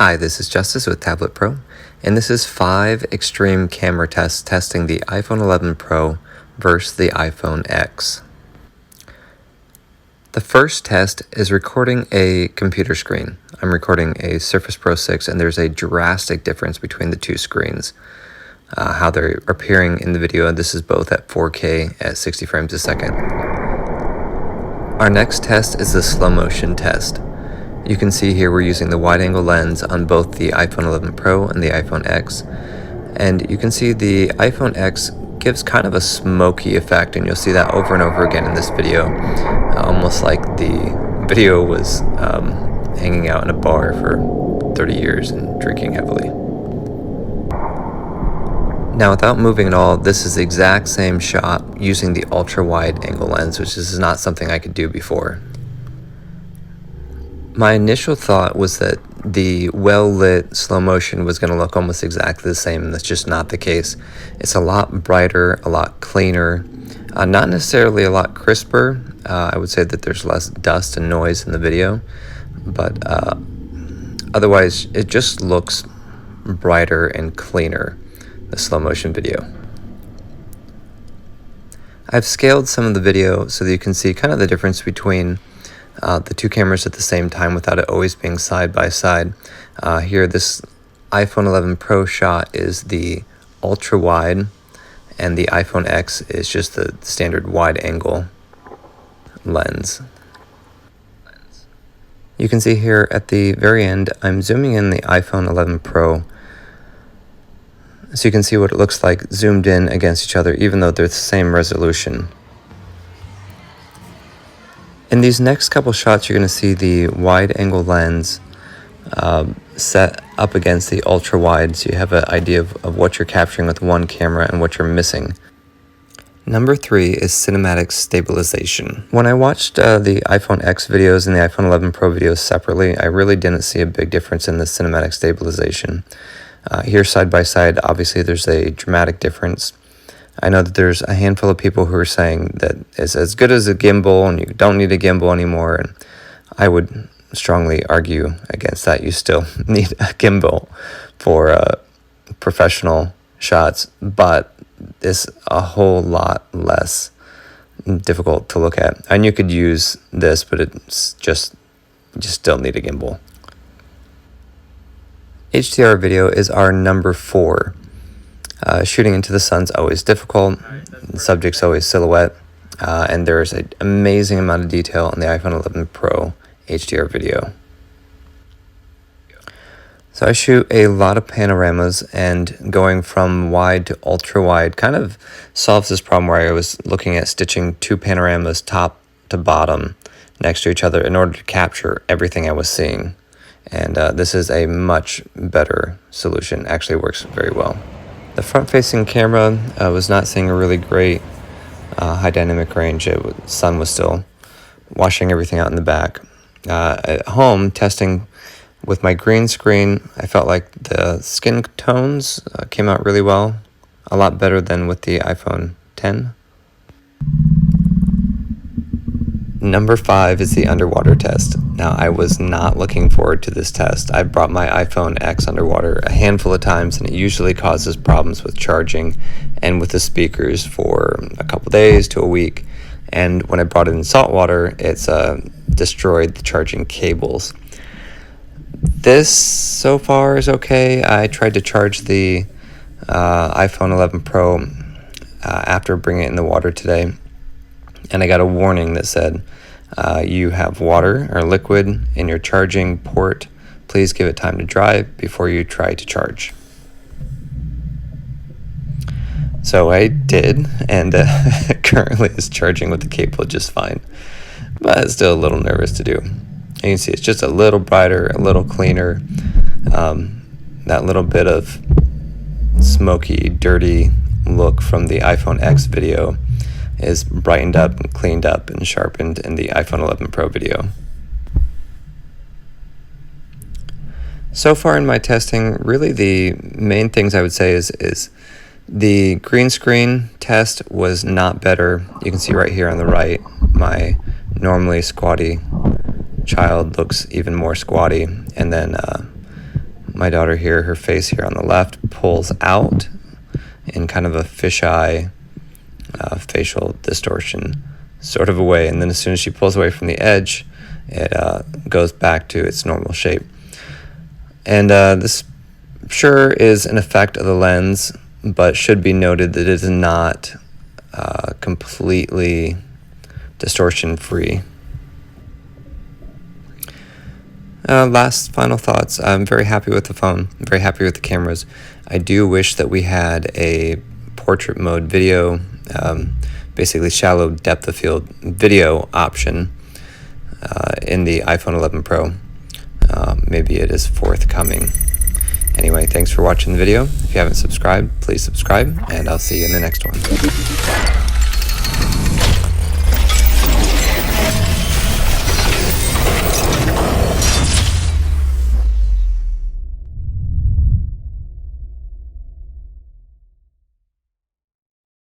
Hi, this is Justice with Tablet Pro, and this is 5 extreme camera tests testing the iPhone 11 Pro versus the iPhone X. The first test is recording a computer screen. I'm recording a Surface Pro 6, and there's a drastic difference between the two screens. How they're appearing in the video, and this is both at 4K at 60 frames a second. Our next test is the slow motion test. You can see here we're using the wide-angle lens on both the iPhone 11 Pro and the iPhone X. And you can see the iPhone X gives kind of a smoky effect, and you'll see that over and over again in this video. Almost like the video was hanging out in a bar for 30 years and drinking heavily. Now, without moving at all, this is the exact same shot using the ultra-wide angle lens, which is not something I could do before. My initial thought was that the well-lit slow motion was going to look almost exactly the same, and that's just not the case. It's a lot brighter, a lot cleaner, not necessarily a lot crisper. I would say that there's less dust and noise in the video, but otherwise it just looks brighter and cleaner, the slow motion video. I've scaled some of the video so that you can see kind of the difference between the two cameras at the same time without it always being side by side. Here, this iPhone 11 Pro shot is the ultra wide, and the iPhone X is just the standard wide angle lens. You can see here at the very end, I'm zooming in the iPhone 11 Pro so you can see what it looks like zoomed in against each other, even though they're the same resolution. In these next couple shots, you're going to see the wide-angle lens set up against the ultra-wide, so you have an idea of what you're capturing with one camera and what you're missing. Number 3 is cinematic stabilization. When I watched the iPhone X videos and the iPhone 11 Pro videos separately, I really didn't see a big difference in the cinematic stabilization. Here, side by side, obviously there's a dramatic difference. I know that there's a handful of people who are saying that it's as good as a gimbal and you don't need a gimbal anymore, and I would strongly argue against that. You still need a gimbal for professional shots, but it's a whole lot less difficult to look at. And you could use this, but it's just you still need a gimbal. HDR video is our number 4. Shooting into the sun's always difficult, the subject's always silhouette, and there's an amazing amount of detail on the iPhone 11 Pro HDR video. So I shoot a lot of panoramas, and going from wide to ultra wide kind of solves this problem where I was looking at stitching 2 panoramas top to bottom next to each other in order to capture everything I was seeing. And this is a much better solution. Actually works very well. The front-facing camera was not seeing a really great high dynamic range. The sun was still washing everything out in the back. At home, testing with my green screen, I felt like the skin tones came out really well, a lot better than with the iPhone X. Number 5 is the underwater test. Now, I was not looking forward to this test. I brought my iPhone X underwater a handful of times, and it usually causes problems with charging and with the speakers for a couple days to a week. And when I brought it in saltwater, it's destroyed the charging cables. This so far is okay. I tried to charge the iPhone 11 Pro after bringing it in the water today, and I got a warning that said, you have water or liquid in your charging port. Please give it time to dry before you try to charge. So I did, and currently it's charging with the cable just fine, but it's still a little nervous to do. And you can see it's just a little brighter, a little cleaner. That little bit of smoky, dirty look from the iPhone X video is brightened up and cleaned up and sharpened in the iPhone 11 Pro video. So far in my testing, really the main things I would say is the green screen test was not better. You can see right here on the right, my normally squatty child looks even more squatty, and then my daughter here, her face here on the left pulls out in kind of a fisheye facial distortion sort of a way, and then as soon as she pulls away from the edge, it goes back to its normal shape. And this sure is an effect of the lens, but should be noted that it is not completely distortion free. Last final thoughts. I'm very happy with the phone. I'm very happy with the cameras. I do wish that we had a portrait mode video, basically shallow depth of field video option in the iPhone 11 Pro. Maybe it is forthcoming. Anyway, thanks for watching the video. If you haven't subscribed, please subscribe, and I'll see you in the next one.